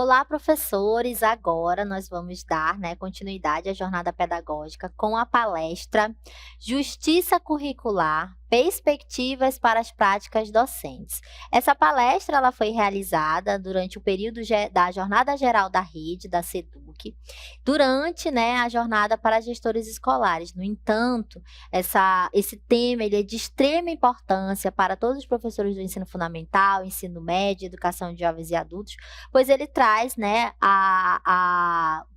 Olá, professores! Agora nós vamos dar, continuidade à jornada pedagógica com a palestra Justiça Curricular, Perspectivas para as Práticas Docentes. Essa palestra ela foi realizada durante o período da Jornada Geral da Rede, da SEDUC, durante a jornada para gestores escolares. No entanto, esse tema ele é de extrema importância para todos os professores do ensino fundamental, ensino médio, educação de jovens e adultos, pois ele traz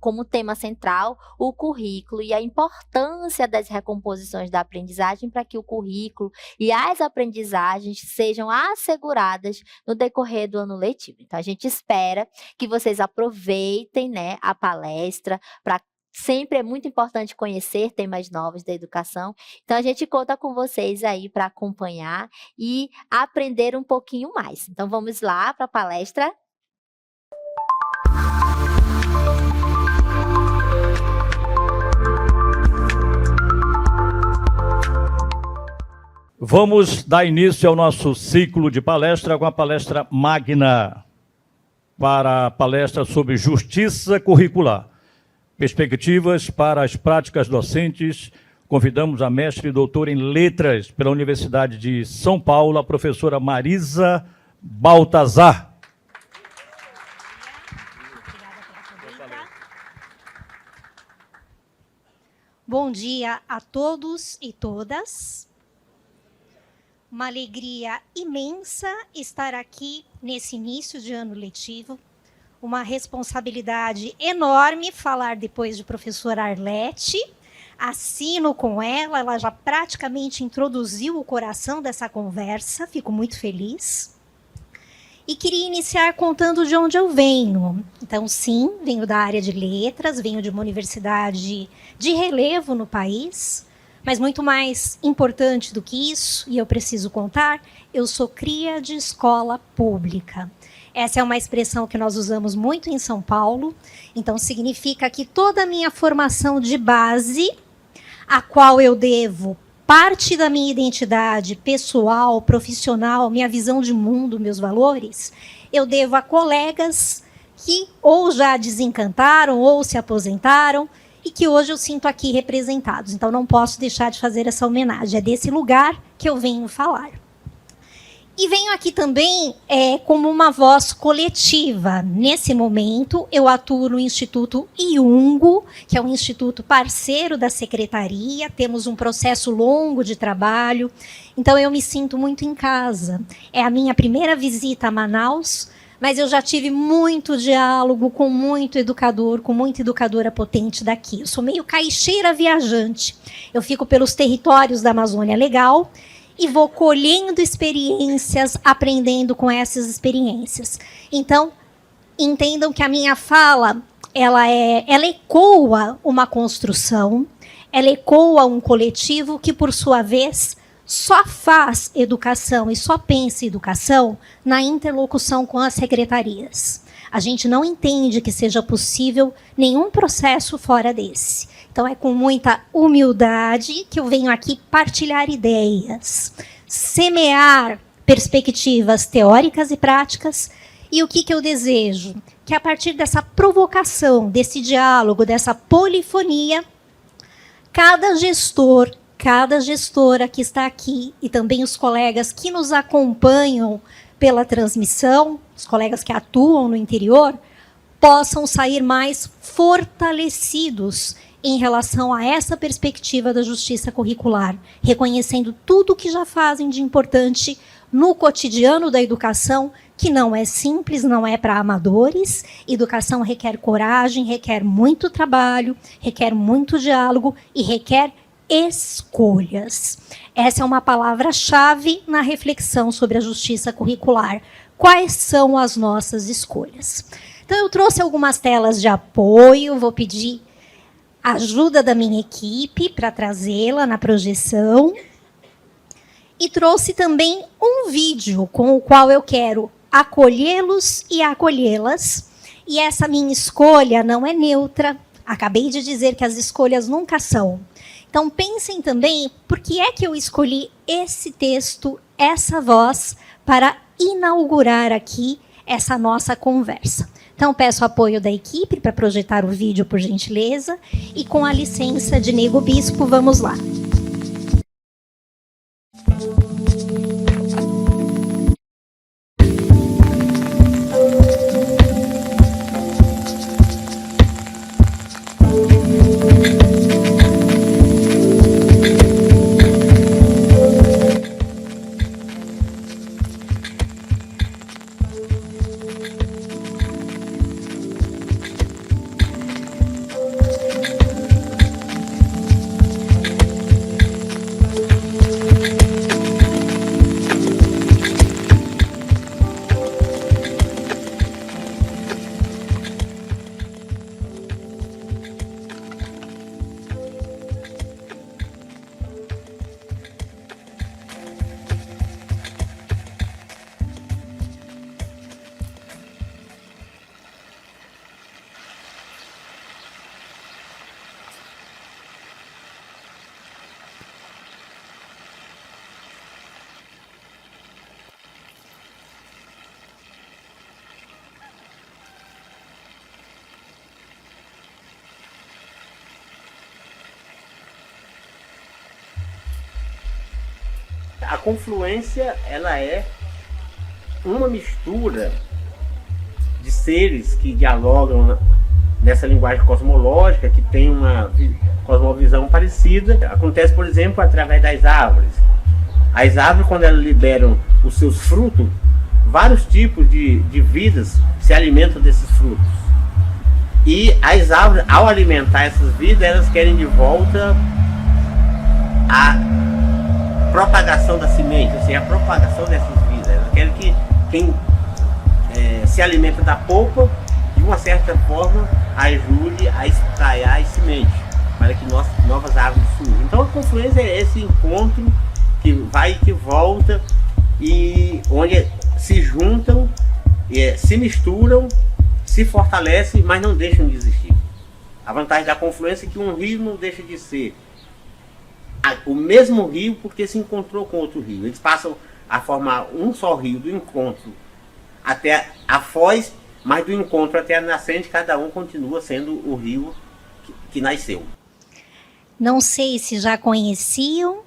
como tema central o currículo e a importância das recomposições da aprendizagem para que o currículo e as aprendizagens sejam asseguradas no decorrer do ano letivo. Então, a gente espera que vocês aproveitem a palestra para sempre é muito importante conhecer temas novos da educação. Então, a gente conta com vocês aí para acompanhar e aprender um pouquinho mais. Então, vamos lá para a palestra. Vamos dar início ao nosso ciclo de palestra com a palestra magna para a palestra sobre justiça curricular. Perspectivas para as práticas docentes. Convidamos a mestre e doutora em letras pela Universidade de São Paulo, a professora Marisa Baltazar. Bom dia a todos e todas. Uma alegria imensa estar aqui nesse início de ano letivo. Uma responsabilidade enorme falar depois de professora Arlete. Assino com ela, ela já praticamente introduziu o coração dessa conversa, fico muito feliz. E queria iniciar contando de onde eu venho. Então, sim, venho da área de letras, venho de uma universidade de relevo no país, mas muito mais importante do que isso, e eu preciso contar, eu sou cria de escola pública. Essa é uma expressão que nós usamos muito em São Paulo, então significa que toda a minha formação de base, a qual eu devo parte da minha identidade pessoal, profissional, minha visão de mundo, meus valores, eu devo a colegas que ou já desencantaram ou se aposentaram, e que hoje eu sinto aqui representados. Então, não posso deixar de fazer essa homenagem. É desse lugar que eu venho falar. E venho aqui também como uma voz coletiva. Nesse momento, eu atuo no Instituto IUNGO, que é um instituto parceiro da Secretaria. Temos um processo longo de trabalho. Então, eu me sinto muito em casa. É a minha primeira visita a Manaus, mas eu já tive muito diálogo com muito educador, com muita educadora potente daqui. Eu sou meio caixeira viajante. Eu fico pelos territórios da Amazônia Legal e vou colhendo experiências, aprendendo com essas experiências. Então, entendam que a minha fala, ela ecoa uma construção, ela ecoa um coletivo que, por sua vez, só faz educação e só pensa em educação na interlocução com as secretarias. A gente não entende que seja possível nenhum processo fora desse. Então, é com muita humildade que eu venho aqui partilhar ideias, semear perspectivas teóricas e práticas. E o que eu desejo? Que a partir dessa provocação, desse diálogo, dessa polifonia, cada gestor, cada gestora que está aqui e também os colegas que nos acompanham pela transmissão, os colegas que atuam no interior, possam sair mais fortalecidos em relação a essa perspectiva da justiça curricular, reconhecendo tudo que já fazem de importante no cotidiano da educação, que não é simples, não é para amadores. Educação requer coragem, requer muito trabalho, requer muito diálogo e requer escolhas. Essa é uma palavra-chave na reflexão sobre a justiça curricular. Quais são as nossas escolhas? Então, eu trouxe algumas telas de apoio, vou pedir a ajuda da minha equipe para trazê-la na projeção. E trouxe também um vídeo com o qual eu quero acolhê-los e acolhê-las. E essa minha escolha não é neutra. Acabei de dizer que as escolhas nunca são. Então, pensem também por que é que eu escolhi esse texto, essa voz, para inaugurar aqui essa nossa conversa. Então, peço apoio da equipe para projetar o vídeo, por gentileza. E com a licença de Nego Bispo, vamos lá. A confluência, ela é uma mistura de seres que dialogam nessa linguagem cosmológica, que tem uma cosmovisão parecida. Acontece, por exemplo, através das árvores. As árvores, quando elas liberam os seus frutos, vários tipos de vidas se alimentam desses frutos. E as árvores, ao alimentar essas vidas, elas querem de volta a propagação da semente, ou seja, a propagação dessas vidas. Elas querem que quem se alimenta da polpa, de uma certa forma, ajude a espraiar as sementes, para que novas árvores surjam. Então a confluência é esse encontro que vai e que volta, e onde se juntam, se misturam, se fortalecem, mas não deixam de existir. A vantagem da confluência é que um rio não deixa de ser o mesmo rio porque se encontrou com outro rio. Eles passam a formar um só rio, do encontro até a foz, mas do encontro até a nascente, cada um continua sendo o rio que nasceu. Não sei se já conheciam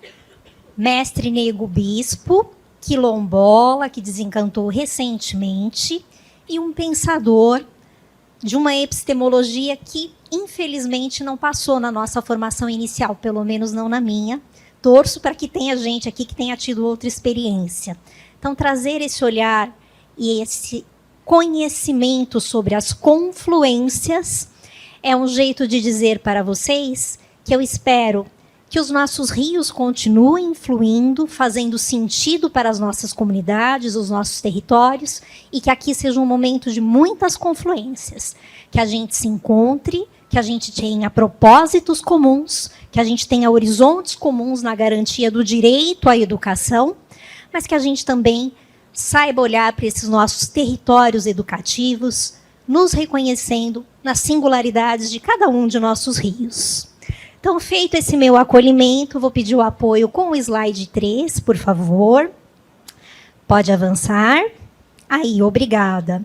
Mestre Nego Bispo, quilombola, que desencantou recentemente, e um pensador de uma epistemologia que, infelizmente, não passou na nossa formação inicial, pelo menos não na minha. Torço para que tenha gente aqui que tenha tido outra experiência. Então, trazer esse olhar e esse conhecimento sobre as confluências é um jeito de dizer para vocês que eu espero que os nossos rios continuem fluindo, fazendo sentido para as nossas comunidades, os nossos territórios, e que aqui seja um momento de muitas confluências, que a gente se encontre, que a gente tenha propósitos comuns, que a gente tenha horizontes comuns na garantia do direito à educação, mas que a gente também saiba olhar para esses nossos territórios educativos, nos reconhecendo nas singularidades de cada um de nossos rios. Então, feito esse meu acolhimento, vou pedir o apoio com o slide 3, por favor. Pode avançar. Aí, obrigada.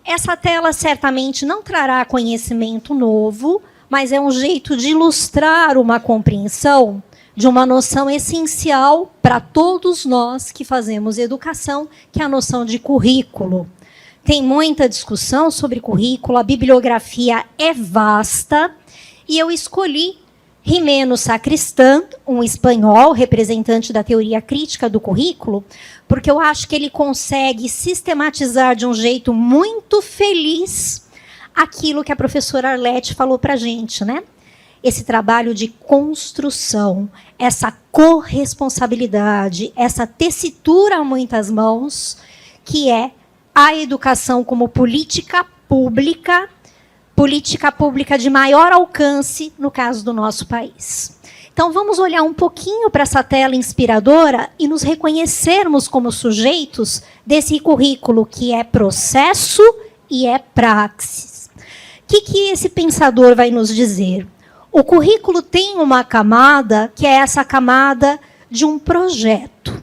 Essa tela certamente não trará conhecimento novo, mas é um jeito de ilustrar uma compreensão de uma noção essencial para todos nós que fazemos educação, que é a noção de currículo. Tem muita discussão sobre currículo, a bibliografia é vasta, e eu escolhi Jimeno Sacristán, um espanhol, representante da teoria crítica do currículo, porque eu acho que ele consegue sistematizar de um jeito muito feliz aquilo que a professora Arlete falou para a gente, né? Esse trabalho de construção, essa corresponsabilidade, essa tessitura a muitas mãos, que é a educação como política pública de maior alcance no caso do nosso país. Então, vamos olhar um pouquinho para essa tela inspiradora e nos reconhecermos como sujeitos desse currículo que é processo e é praxis. O que esse pensador vai nos dizer? O currículo tem uma camada que é essa camada de um projeto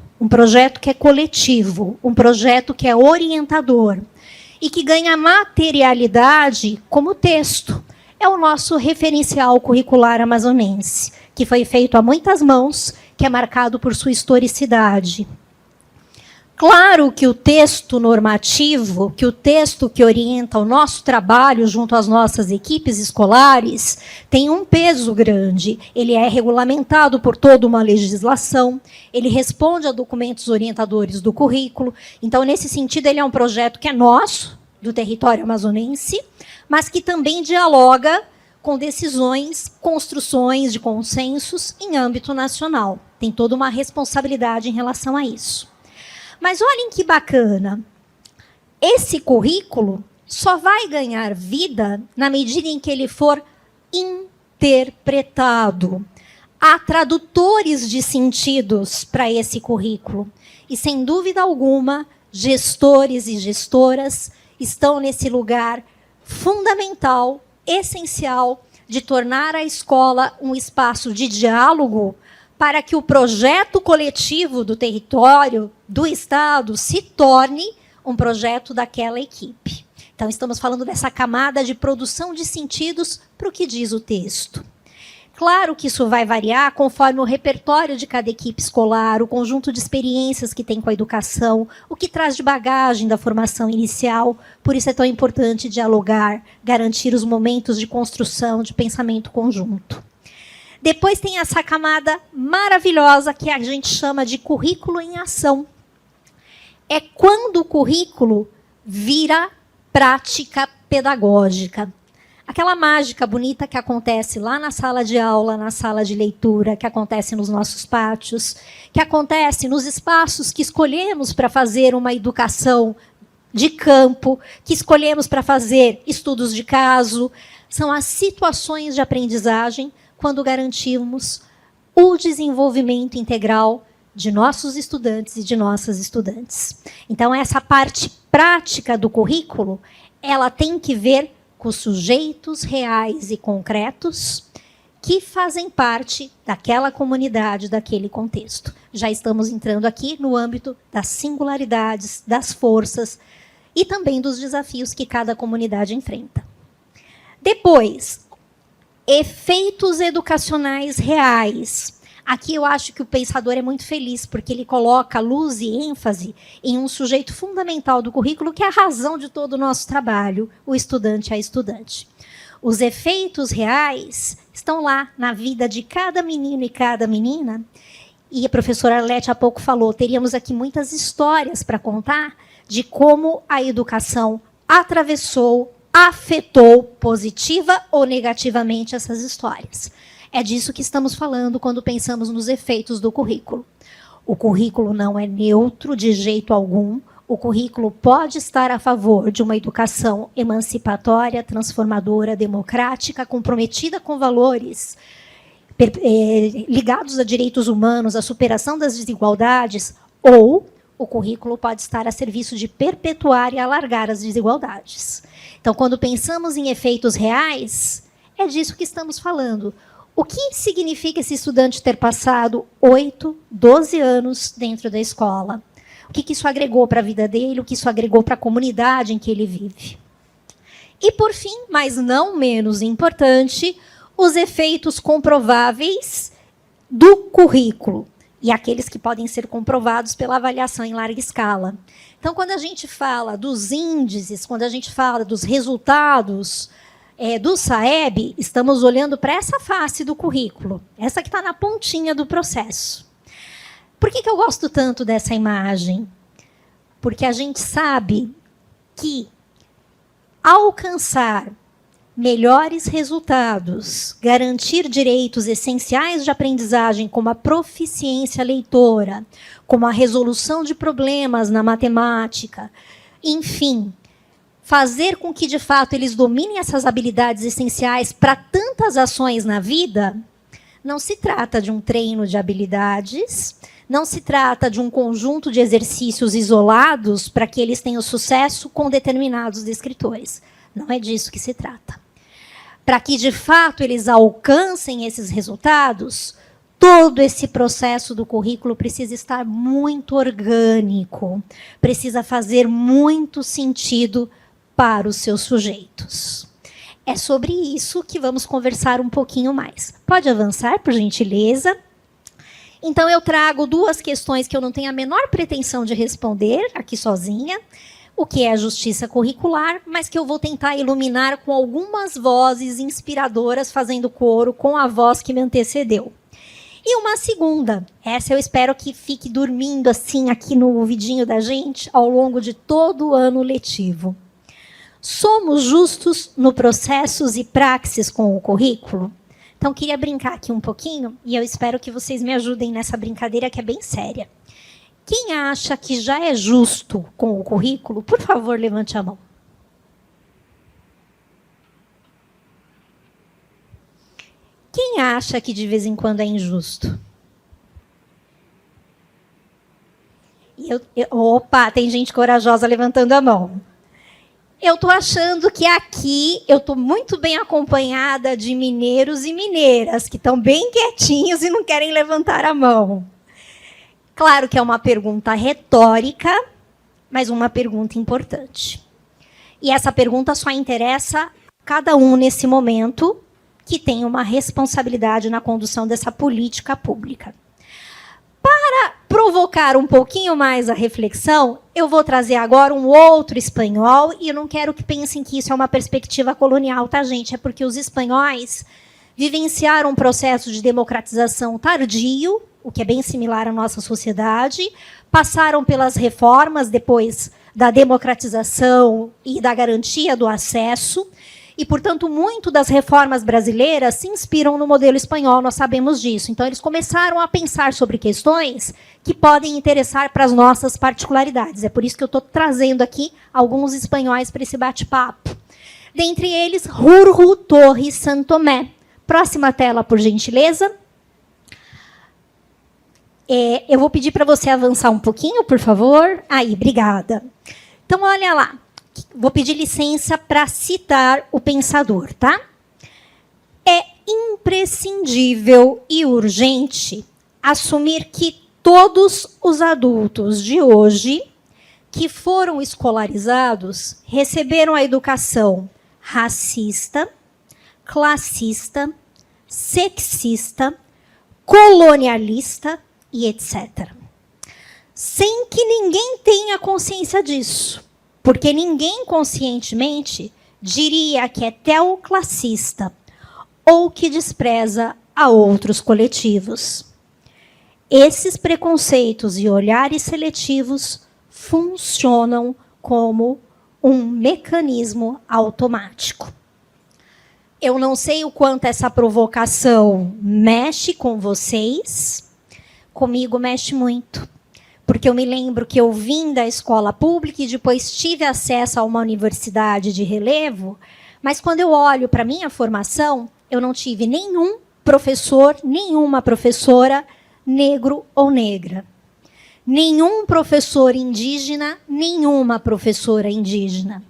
que é coletivo, um projeto que é orientador. e que ganha materialidade como texto. É o nosso referencial curricular amazonense, que foi feito a muitas mãos, que é marcado por sua historicidade. Claro que o texto normativo, que o texto que orienta o nosso trabalho junto às nossas equipes escolares, tem um peso grande. Ele é regulamentado por toda uma legislação, ele responde a documentos orientadores do currículo. Então, nesse sentido, ele é um projeto que é nosso, do território amazonense, mas que também dialoga com decisões, construções de consensos em âmbito nacional. Tem toda uma responsabilidade em relação a isso. Mas olhem que bacana, esse currículo só vai ganhar vida na medida em que ele for interpretado. Há tradutores de sentidos para esse currículo. E, sem dúvida alguma, gestores e gestoras estão nesse lugar fundamental, essencial, de tornar a escola um espaço de diálogo para que o projeto coletivo do território, do Estado, se torne um projeto daquela equipe. Então, estamos falando dessa camada de produção de sentidos para o que diz o texto. Claro que isso vai variar conforme o repertório de cada equipe escolar, o conjunto de experiências que tem com a educação, o que traz de bagagem da formação inicial. Por isso é tão importante dialogar, garantir os momentos de construção, de pensamento conjunto. Depois tem essa camada maravilhosa que a gente chama de currículo em ação. É quando o currículo vira prática pedagógica. Aquela mágica bonita que acontece lá na sala de aula, na sala de leitura, que acontece nos nossos pátios, que acontece nos espaços que escolhemos para fazer uma educação de campo, que escolhemos para fazer estudos de caso. São as situações de aprendizagem quando garantimos o desenvolvimento integral de nossos estudantes e de nossas estudantes. Então, essa parte prática do currículo, ela tem que ver com os sujeitos reais e concretos que fazem parte daquela comunidade, daquele contexto. Já estamos entrando aqui no âmbito das singularidades, das forças e também dos desafios que cada comunidade enfrenta. Depois, efeitos educacionais reais. Aqui eu acho que o pensador é muito feliz, porque ele coloca luz e ênfase em um sujeito fundamental do currículo, que é a razão de todo o nosso trabalho, o estudante a estudante. Os efeitos reais estão lá na vida de cada menino e cada menina, e a professora Arlete há pouco falou, teríamos aqui muitas histórias para contar de como a educação atravessou, afetou positiva ou negativamente essas histórias. É disso que estamos falando quando pensamos nos efeitos do currículo. O currículo não é neutro de jeito algum. O currículo pode estar a favor de uma educação emancipatória, transformadora, democrática, comprometida com valores ligados a direitos humanos, à superação das desigualdades, ou o currículo pode estar a serviço de perpetuar e alargar as desigualdades. Então, quando pensamos em efeitos reais, é disso que estamos falando. O que significa esse estudante ter passado 8, 12 anos dentro da escola? O que isso agregou para a vida dele? O que isso agregou para a comunidade em que ele vive? E, por fim, mas não menos importante, os efeitos comprováveis do currículo e aqueles que podem ser comprovados pela avaliação em larga escala. Então, quando a gente fala dos índices, quando a gente fala dos resultados do SAEB, estamos olhando para essa face do currículo, essa que está na pontinha do processo. Por que eu gosto tanto dessa imagem? Porque a gente sabe que alcançar melhores resultados, garantir direitos essenciais de aprendizagem, como a proficiência leitora, como a resolução de problemas na matemática, enfim, fazer com que, de fato, eles dominem essas habilidades essenciais para tantas ações na vida, não se trata de um treino de habilidades, não se trata de um conjunto de exercícios isolados para que eles tenham sucesso com determinados descritores. Não é disso que se trata. Para que, de fato, eles alcancem esses resultados, todo esse processo do currículo precisa estar muito orgânico, precisa fazer muito sentido para os seus sujeitos. É sobre isso que vamos conversar um pouquinho mais. Pode avançar, por gentileza. Então, eu trago duas questões que eu não tenho a menor pretensão de responder aqui sozinha. O que é a justiça curricular, mas que eu vou tentar iluminar com algumas vozes inspiradoras, fazendo coro com a voz que me antecedeu. E uma segunda, essa eu espero que fique dormindo assim aqui no ouvidinho da gente ao longo de todo o ano letivo. Somos justos no processos e praxis com o currículo? Então, queria brincar aqui um pouquinho, e eu espero que vocês me ajudem nessa brincadeira que é bem séria. Quem acha que já é justo com o currículo, por favor, levante a mão. Quem acha que de vez em quando é injusto? Opa, tem gente corajosa levantando a mão. Eu estou achando que aqui eu estou muito bem acompanhada de mineiros e mineiras, que estão bem quietinhos e não querem levantar a mão. Claro que é uma pergunta retórica, mas uma pergunta importante. E essa pergunta só interessa a cada um nesse momento que tem uma responsabilidade na condução dessa política pública. Para provocar um pouquinho mais a reflexão, eu vou trazer agora um outro espanhol, e eu não quero que pensem que isso é uma perspectiva colonial, tá, gente? É porque os espanhóis vivenciaram um processo de democratização tardio, o que é bem similar à nossa sociedade, passaram pelas reformas depois da democratização e da garantia do acesso, e, portanto, muito das reformas brasileiras se inspiram no modelo espanhol, nós sabemos disso. Então, eles começaram a pensar sobre questões que podem interessar para as nossas particularidades. É por isso que eu estou trazendo aqui alguns espanhóis para esse bate-papo. Dentre eles, Jurjo Torres Santomé. Próxima tela, por gentileza. Eu vou pedir para você avançar um pouquinho, por favor. Aí, obrigada. Então, olha lá. Vou pedir licença para citar o pensador, tá? É imprescindível e urgente assumir que todos os adultos de hoje que foram escolarizados receberam a educação racista, classista, sexista, colonialista e etc. Sem que ninguém tenha consciência disso. Porque ninguém conscientemente diria que é teoclassista ou que despreza a outros coletivos. Esses preconceitos e olhares seletivos funcionam como um mecanismo automático. Eu não sei o quanto essa provocação mexe com vocês, comigo mexe muito. Porque eu me lembro que eu vim da escola pública e depois tive acesso a uma universidade de relevo, mas quando eu olho para a minha formação, eu não tive nenhum professor, nenhuma professora negro ou negra. Nenhum professor indígena, nenhuma professora indígena.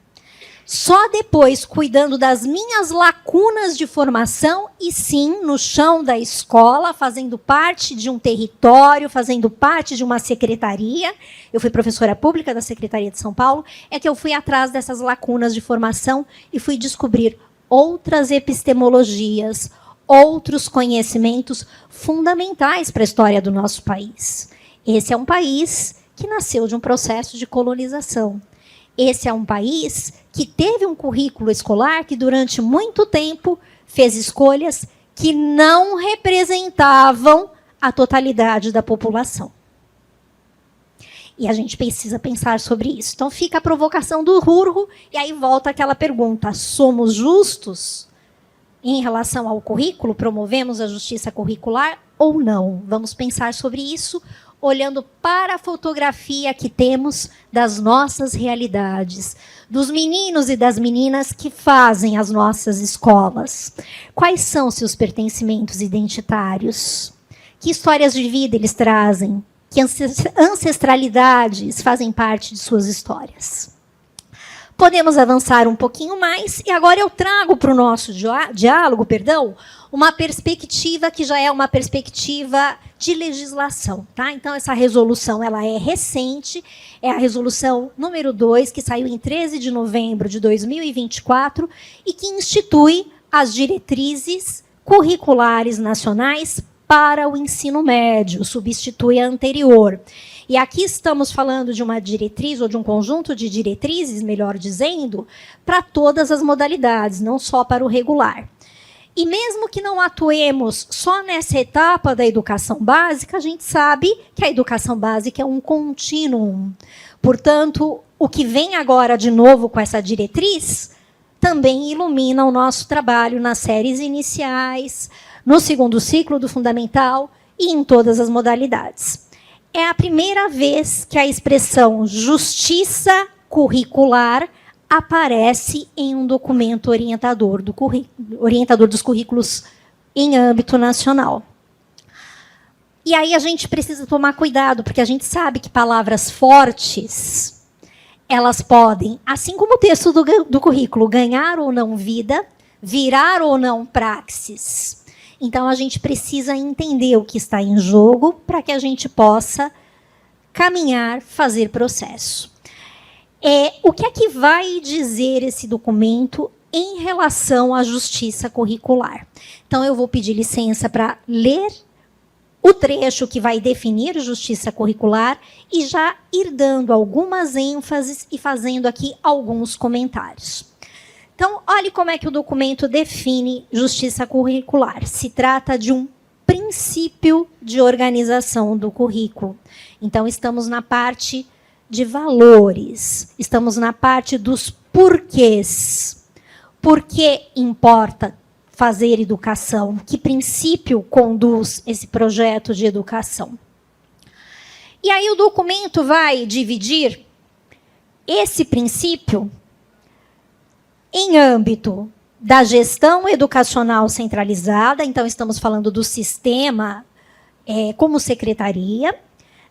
Só depois, cuidando das minhas lacunas de formação, e sim, no chão da escola, fazendo parte de um território, fazendo parte de uma secretaria, eu fui professora pública da Secretaria de São Paulo, é que eu fui atrás dessas lacunas de formação e fui descobrir outras epistemologias, outros conhecimentos fundamentais para a história do nosso país. Esse é um país que nasceu de um processo de colonização. Esse é um país que teve um currículo escolar que, durante muito tempo, fez escolhas que não representavam a totalidade da população. E a gente precisa pensar sobre isso. Então, fica a provocação do Jurjo, e aí volta aquela pergunta: somos justos em relação ao currículo? Promovemos a justiça curricular ou não? Vamos pensar sobre isso, olhando para a fotografia que temos das nossas realidades, dos meninos e das meninas que fazem as nossas escolas. Quais são seus pertencimentos identitários? Que histórias de vida eles trazem? Que ancestralidades fazem parte de suas histórias? Podemos avançar um pouquinho mais, e agora eu trago para o nosso diálogo, uma perspectiva que já é uma perspectiva de legislação, tá? Então, essa resolução ela é recente, é a resolução número 2, que saiu em 13 de novembro de 2024 e que institui as diretrizes curriculares nacionais para o ensino médio, substitui a anterior. E aqui estamos falando de uma diretriz, ou de um conjunto de diretrizes, melhor dizendo, para todas as modalidades, não só para o regular. E mesmo que não atuemos só nessa etapa da educação básica, a gente sabe que a educação básica é um contínuo. Portanto, o que vem agora de novo com essa diretriz também ilumina o nosso trabalho nas séries iniciais, no segundo ciclo do fundamental e em todas as modalidades. É a primeira vez que a expressão justiça curricular aparece em um documento orientador dos currículos em âmbito nacional. E aí a gente precisa tomar cuidado, porque a gente sabe que palavras fortes, elas podem, assim como o texto do currículo, ganhar ou não vida, virar ou não praxis. Então, a gente precisa entender o que está em jogo para que a gente possa caminhar, fazer processo. O que é que vai dizer esse documento em relação à justiça curricular? Então, eu vou pedir licença para ler o trecho que vai definir justiça curricular e já ir dando algumas ênfases e fazendo aqui alguns comentários. Então, olhe como é que o documento define justiça curricular. Se trata de um princípio de organização do currículo. Então, estamos na parte de valores, estamos na parte dos porquês. Por que importa fazer educação? Que princípio conduz esse projeto de educação? E aí o documento vai dividir esse princípio em âmbito da gestão educacional centralizada, então estamos falando do sistema como secretaria,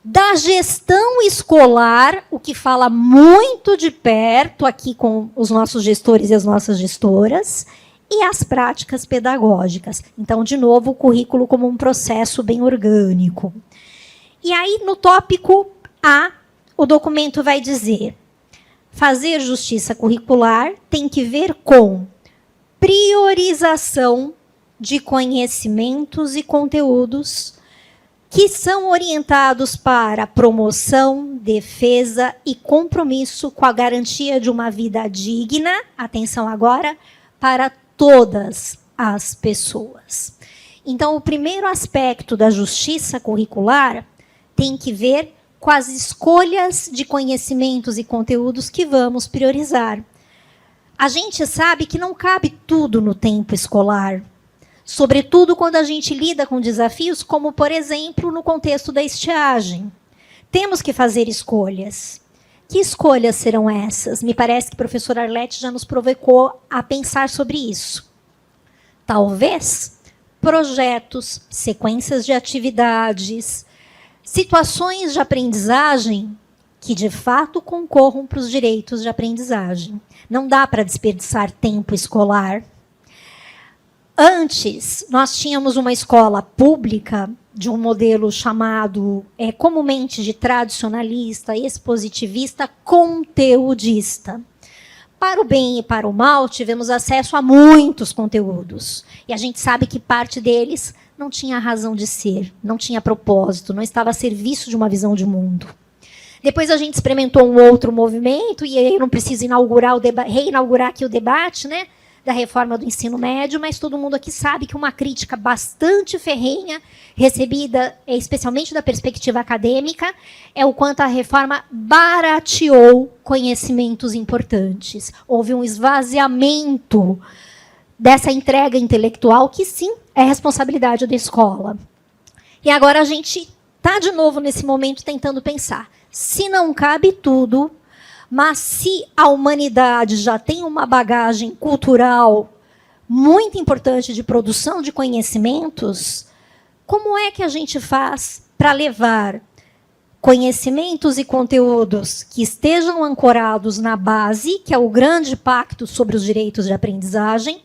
da gestão escolar, o que fala muito de perto aqui com os nossos gestores e as nossas gestoras, e as práticas pedagógicas. Então, de novo, o currículo como um processo bem orgânico. E aí, no tópico A, o documento vai dizer: fazer justiça curricular tem que ver com priorização de conhecimentos e conteúdos que são orientados para promoção, defesa e compromisso com a garantia de uma vida digna, atenção agora, para todas as pessoas. Então, o primeiro aspecto da justiça curricular tem que ver com as escolhas de conhecimentos e conteúdos que vamos priorizar. A gente sabe que não cabe tudo no tempo escolar, sobretudo quando a gente lida com desafios como, por exemplo, no contexto da estiagem. Temos que fazer escolhas. Que escolhas serão essas? Me parece que o professor Arlete já nos provocou a pensar sobre isso. Talvez projetos, sequências de atividades, situações de aprendizagem que, de fato, concorram para os direitos de aprendizagem. Não dá para desperdiçar tempo escolar. Antes, nós tínhamos uma escola pública de um modelo chamado comumente de tradicionalista, expositivista, conteudista. Para o bem e para o mal, tivemos acesso a muitos conteúdos. E a gente sabe que parte deles não tinha razão de ser, não tinha propósito, não estava a serviço de uma visão de mundo. Depois a gente experimentou um outro movimento, e aí eu não preciso reinaugurar aqui o debate, né, da reforma do ensino médio, mas todo mundo aqui sabe que uma crítica bastante ferrenha, recebida especialmente da perspectiva acadêmica, é o quanto a reforma barateou conhecimentos importantes. Houve um esvaziamento dessa entrega intelectual, que sim, é responsabilidade da escola. E agora a gente está de novo nesse momento tentando pensar, se não cabe tudo, mas se a humanidade já tem uma bagagem cultural muito importante de produção de conhecimentos, como é que a gente faz para levar conhecimentos e conteúdos que estejam ancorados na base, que é o grande pacto sobre os direitos de aprendizagem,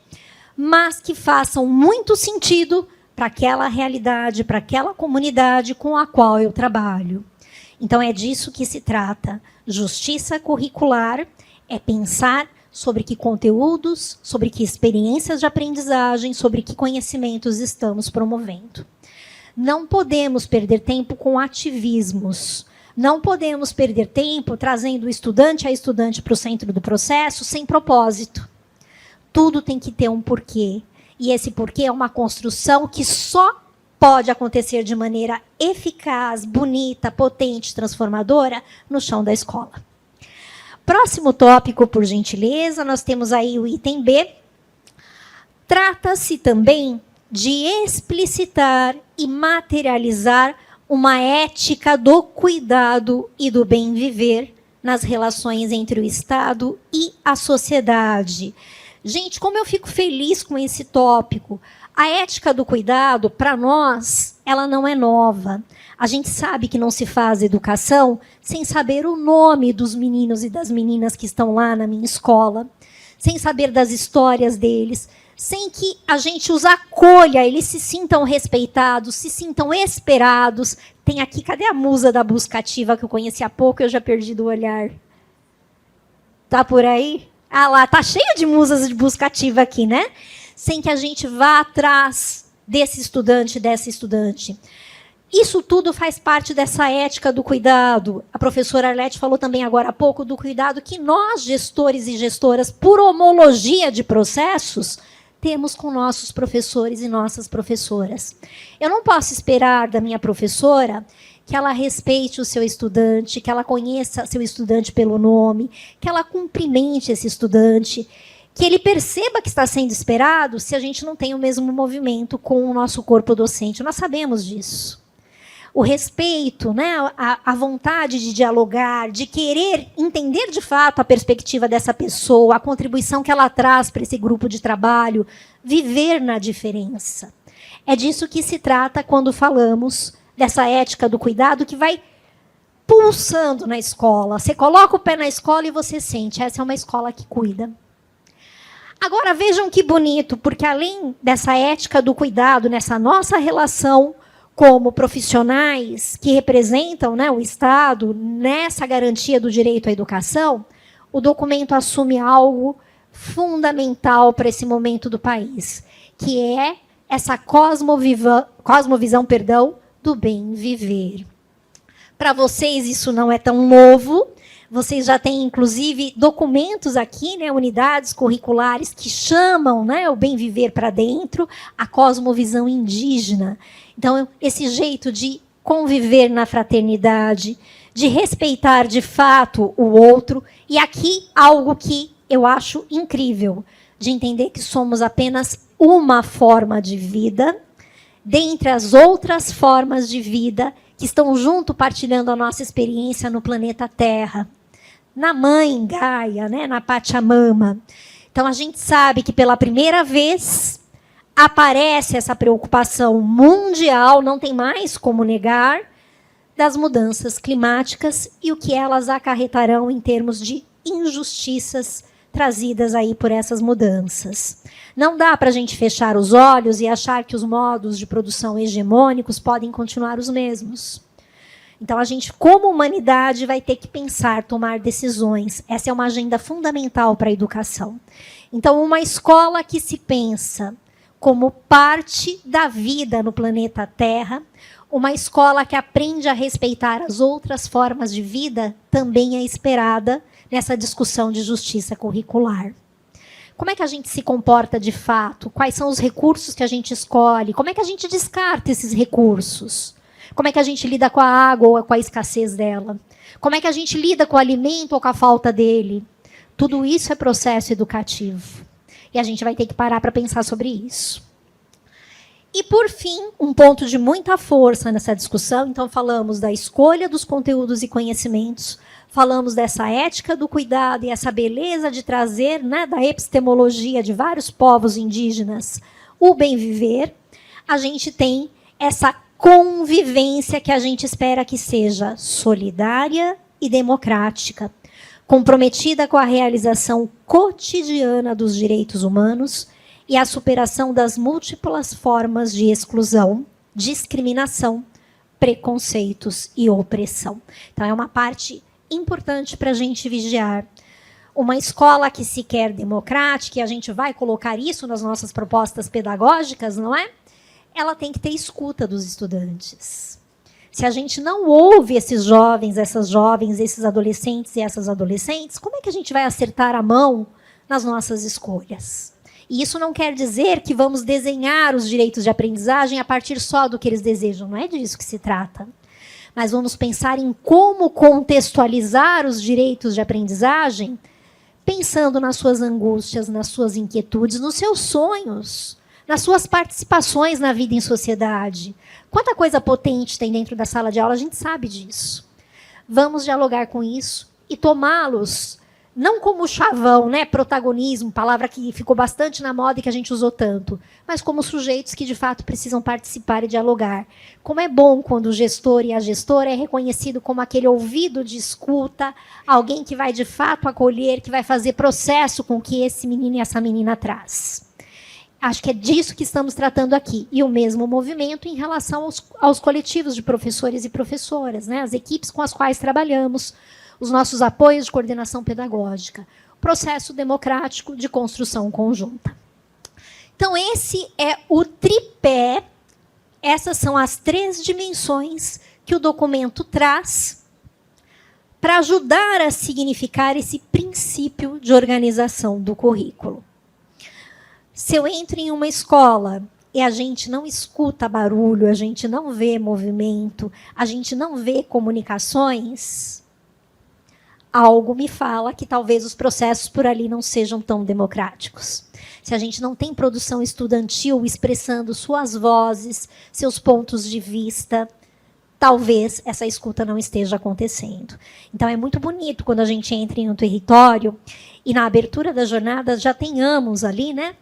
mas que façam muito sentido para aquela realidade, para aquela comunidade com a qual eu trabalho. Então, é disso que se trata. Justiça curricular é pensar sobre que conteúdos, sobre que experiências de aprendizagem, sobre que conhecimentos estamos promovendo. Não podemos perder tempo com ativismos. Não podemos perder tempo trazendo o estudante a estudante para o centro do processo sem propósito. Tudo tem que ter um porquê. E esse porquê é uma construção que só pode acontecer de maneira eficaz, bonita, potente, transformadora no chão da escola. Próximo tópico, por gentileza, nós temos aí o item B. Trata-se também de explicitar e materializar uma ética do cuidado e do bem viver nas relações entre o Estado e a sociedade. Gente, como eu fico feliz com esse tópico. A ética do cuidado, para nós, ela não é nova. A gente sabe que não se faz educação sem saber o nome dos meninos e das meninas que estão lá na minha escola, sem saber das histórias deles, sem que a gente os acolha, eles se sintam respeitados, se sintam esperados. Tem aqui, cadê a musa da busca ativa que eu conheci há pouco e eu já perdi do olhar? Tá por aí? Ah lá, tá cheio de musas de busca ativa aqui, né? Sem que a gente vá atrás desse estudante, dessa estudante. Isso tudo faz parte dessa ética do cuidado. A professora Arlete falou também agora há pouco do cuidado que nós, gestores e gestoras, por homologia de processos, temos com nossos professores e nossas professoras. Eu não posso esperar da minha professora que ela respeite o seu estudante, que ela conheça seu estudante pelo nome, que ela cumprimente esse estudante, que ele perceba que está sendo esperado se a gente não tem o mesmo movimento com o nosso corpo docente. Nós sabemos disso. O respeito, né, a vontade de dialogar, de querer entender de fato a perspectiva dessa pessoa, a contribuição que ela traz para esse grupo de trabalho, viver na diferença. É disso que se trata quando falamos dessa ética do cuidado que vai pulsando na escola. Você coloca o pé na escola e você sente, essa é uma escola que cuida. Agora vejam que bonito, porque além dessa ética do cuidado, nessa nossa relação como profissionais que representam, né, o Estado nessa garantia do direito à educação, o documento assume algo fundamental para esse momento do país, que é essa cosmovisão, do bem viver. Para vocês isso não é tão novo. Vocês já têm, inclusive, documentos aqui, né, unidades curriculares que chamam, né, o bem viver para dentro, a cosmovisão indígena. Então, esse jeito de conviver na fraternidade, de respeitar de fato o outro, e aqui algo que eu acho incrível, de entender que somos apenas uma forma de vida, dentre as outras formas de vida que estão junto partilhando a nossa experiência no planeta Terra, na Mãe Gaia, né, na Pachamama. Então, a gente sabe que pela primeira vez aparece essa preocupação mundial, não tem mais como negar, das mudanças climáticas e o que elas acarretarão em termos de injustiças trazidas aí por essas mudanças. Não dá para a gente fechar os olhos e achar que os modos de produção hegemônicos podem continuar os mesmos. Então, a gente, como humanidade, vai ter que pensar, tomar decisões. Essa é uma agenda fundamental para a educação. Então, uma escola que se pensa como parte da vida no planeta Terra, uma escola que aprende a respeitar as outras formas de vida, também é esperada nessa discussão de justiça curricular. Como é que a gente se comporta de fato? Quais são os recursos que a gente escolhe? Como é que a gente descarta esses recursos? Como é que a gente lida com a água ou com a escassez dela? Como é que a gente lida com o alimento ou com a falta dele? Tudo isso é processo educativo. E a gente vai ter que parar para pensar sobre isso. E, por fim, um ponto de muita força nessa discussão, então falamos da escolha dos conteúdos e conhecimentos, falamos dessa ética do cuidado e essa beleza de trazer, né, da epistemologia de vários povos indígenas, o bem viver. A gente tem essa convivência que a gente espera que seja solidária e democrática, comprometida com a realização cotidiana dos direitos humanos e a superação das múltiplas formas de exclusão, discriminação, preconceitos e opressão. Então, é uma parte importante para a gente vigiar. Uma escola que se quer democrática, e a gente vai colocar isso nas nossas propostas pedagógicas, não é? Ela tem que ter escuta dos estudantes. Se a gente não ouve esses jovens, esses adolescentes e essas adolescentes, como é que a gente vai acertar a mão nas nossas escolhas? E isso não quer dizer que vamos desenhar os direitos de aprendizagem a partir só do que eles desejam, não é disso que se trata. Mas vamos pensar em como contextualizar os direitos de aprendizagem, pensando nas suas angústias, nas suas inquietudes, nos seus sonhos, nas suas participações na vida em sociedade. Quanta coisa potente tem dentro da sala de aula, a gente sabe disso. Vamos dialogar com isso e tomá-los, não como chavão, né, protagonismo, palavra que ficou bastante na moda e que a gente usou tanto, mas como sujeitos que de fato precisam participar e dialogar. Como é bom quando o gestor e a gestora é reconhecido como aquele ouvido de escuta, alguém que vai de fato acolher, que vai fazer processo com o que esse menino e essa menina traz. Acho que é disso que estamos tratando aqui. E o mesmo movimento em relação aos coletivos de professores e professoras, né? As equipes com as quais trabalhamos, os nossos apoios de coordenação pedagógica, processo democrático de construção conjunta. Então, esse é o tripé, essas são as 3 dimensões que o documento traz para ajudar a significar esse princípio de organização do currículo. Se eu entro em uma escola e a gente não escuta barulho, a gente não vê movimento, a gente não vê comunicações, algo me fala que talvez os processos por ali não sejam tão democráticos. Se a gente não tem produção estudantil expressando suas vozes, seus pontos de vista, talvez essa escuta não esteja acontecendo. Então, é muito bonito quando a gente entra em um território e na abertura da jornada já tenhamos ali, né,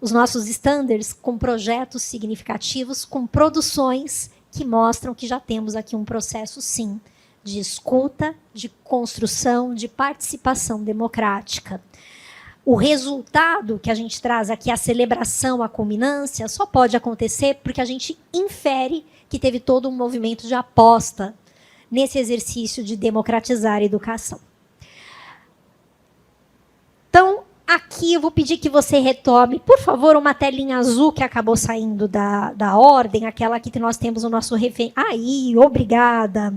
os nossos standards com projetos significativos, com produções que mostram que já temos aqui um processo, sim, de escuta, de construção, de participação democrática. O resultado que a gente traz aqui, a celebração, a culminância, só pode acontecer porque a gente infere que teve todo um movimento de aposta nesse exercício de democratizar a educação. Então, aqui eu vou pedir que você retome, por favor, uma telinha azul que acabou saindo da ordem, aquela que nós temos o nosso referente. Aí, obrigada.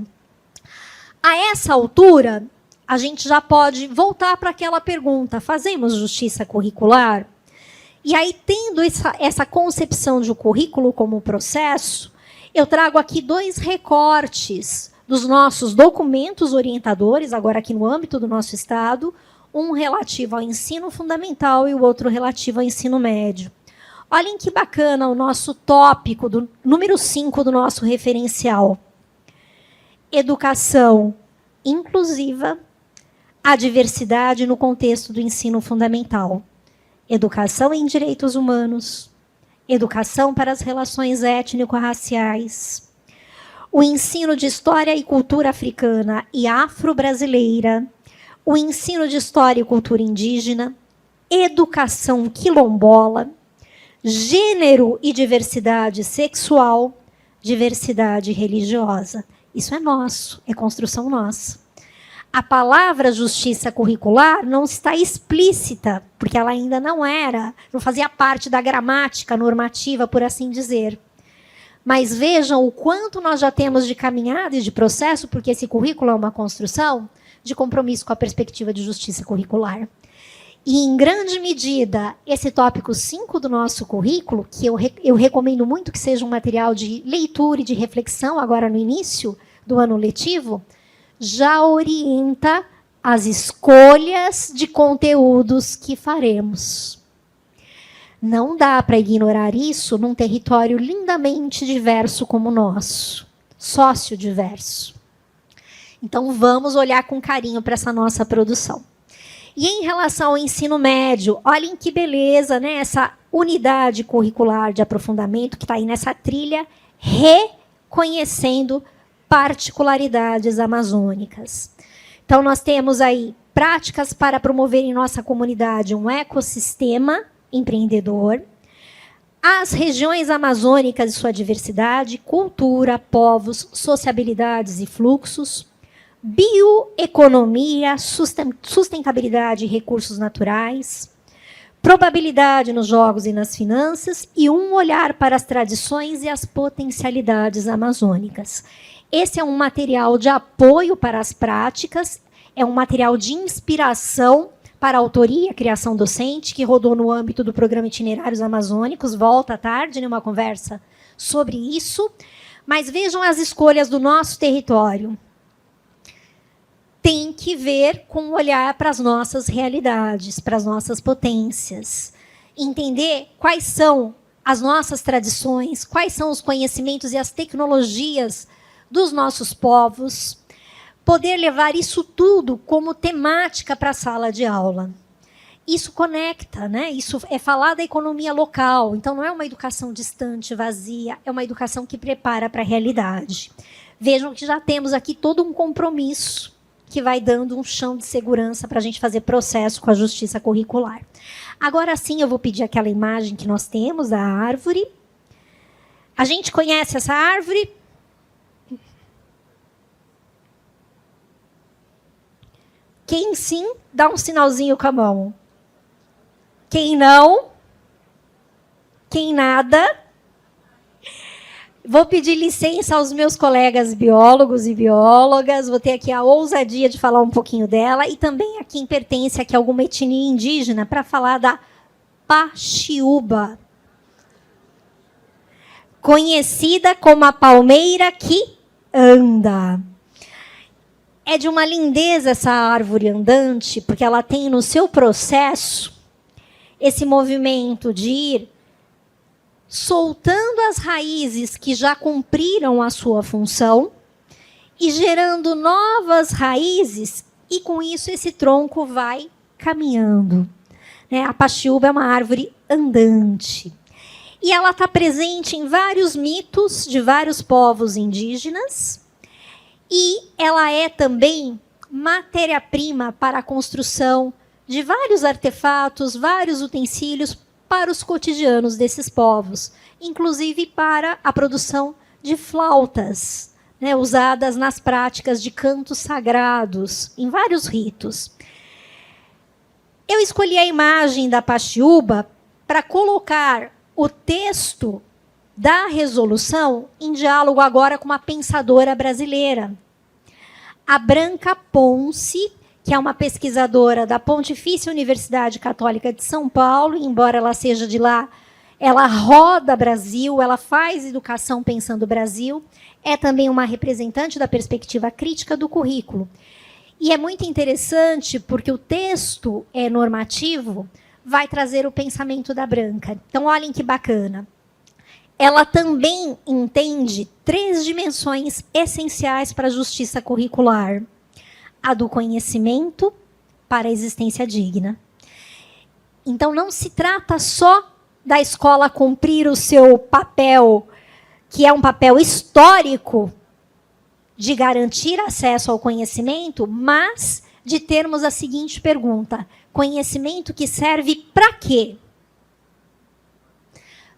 A essa altura, a gente já pode voltar para aquela pergunta, fazemos justiça curricular? E aí, tendo essa concepção de um currículo como processo, eu trago aqui 2 recortes dos nossos documentos orientadores, agora aqui no âmbito do nosso Estado, um relativo ao ensino fundamental e o outro relativo ao ensino médio. Olhem que bacana o nosso tópico, do número 5 do nosso referencial. Educação inclusiva, a diversidade no contexto do ensino fundamental. Educação em direitos humanos, educação para as relações étnico-raciais, o ensino de história e cultura africana e afro-brasileira, o ensino de história e cultura indígena, educação quilombola, gênero e diversidade sexual, diversidade religiosa. Isso é nosso, é construção nossa. A palavra justiça curricular não está explícita, porque ela ainda não fazia parte da gramática normativa, por assim dizer. Mas vejam o quanto nós já temos de caminhada e de processo, porque esse currículo é uma construção de compromisso com a perspectiva de justiça curricular. E, em grande medida, esse tópico 5 do nosso currículo, que eu recomendo muito que seja um material de leitura e de reflexão agora no início do ano letivo, já orienta as escolhas de conteúdos que faremos. Não dá para ignorar isso num território lindamente diverso como o nosso, sociodiverso. Então, vamos olhar com carinho para essa nossa produção. E em relação ao ensino médio, olhem que beleza, né? Essa unidade curricular de aprofundamento que está aí nessa trilha, reconhecendo particularidades amazônicas. Então, nós temos aí práticas para promover em nossa comunidade um ecossistema empreendedor, as regiões amazônicas e sua diversidade, cultura, povos, sociabilidades e fluxos, bioeconomia, sustentabilidade e recursos naturais, probabilidade nos jogos e nas finanças e um olhar para as tradições e as potencialidades amazônicas. Esse é um material de apoio para as práticas, é um material de inspiração para a autoria, criação docente, que rodou no âmbito do programa Itinerários Amazônicos, volta à tarde, numa conversa sobre isso. Mas vejam as escolhas do nosso território. Tem que ver com um olhar para as nossas realidades, para as nossas potências. Entender quais são as nossas tradições, quais são os conhecimentos e as tecnologias dos nossos povos. Poder levar isso tudo como temática para a sala de aula. Isso conecta, né? Isso é falar da economia local. Então, não é uma educação distante, vazia, é uma educação que prepara para a realidade. Vejam que já temos aqui todo um compromisso que vai dando um chão de segurança para a gente fazer processo com a justiça curricular. Agora sim, eu vou pedir aquela imagem que nós temos da árvore. A gente conhece essa árvore? Quem sim, dá um sinalzinho com a mão. Quem não? Quem nada? Vou pedir licença aos meus colegas biólogos e biólogas. Vou ter aqui a ousadia de falar um pouquinho dela. E também a quem pertence aqui a alguma etnia indígena para falar da paxiúba. Conhecida como a palmeira que anda. É de uma lindeza essa árvore andante, porque ela tem no seu processo esse movimento de ir soltando as raízes que já cumpriram a sua função e gerando novas raízes, e com isso esse tronco vai caminhando. A paxiúba é uma árvore andante. E ela está presente em vários mitos de vários povos indígenas, e ela é também matéria-prima para a construção de vários artefatos, vários utensílios para os cotidianos desses povos, inclusive para a produção de flautas, usadas nas práticas de cantos sagrados, em vários ritos. Eu escolhi a imagem da paxiúba para colocar o texto da resolução em diálogo agora com uma pensadora brasileira. A Branca Ponce, que é uma pesquisadora da Pontifícia Universidade Católica de São Paulo, embora ela seja de lá, ela roda Brasil, ela faz educação pensando Brasil, é também uma representante da perspectiva crítica do currículo. E é muito interessante porque o texto normativo vai trazer o pensamento da Branca. Então, olhem que bacana. Ela também entende 3 dimensões essenciais para a justiça curricular. A do conhecimento para a existência digna. Então, não se trata só da escola cumprir o seu papel, que é um papel histórico de garantir acesso ao conhecimento, mas de termos a seguinte pergunta: conhecimento que serve para quê?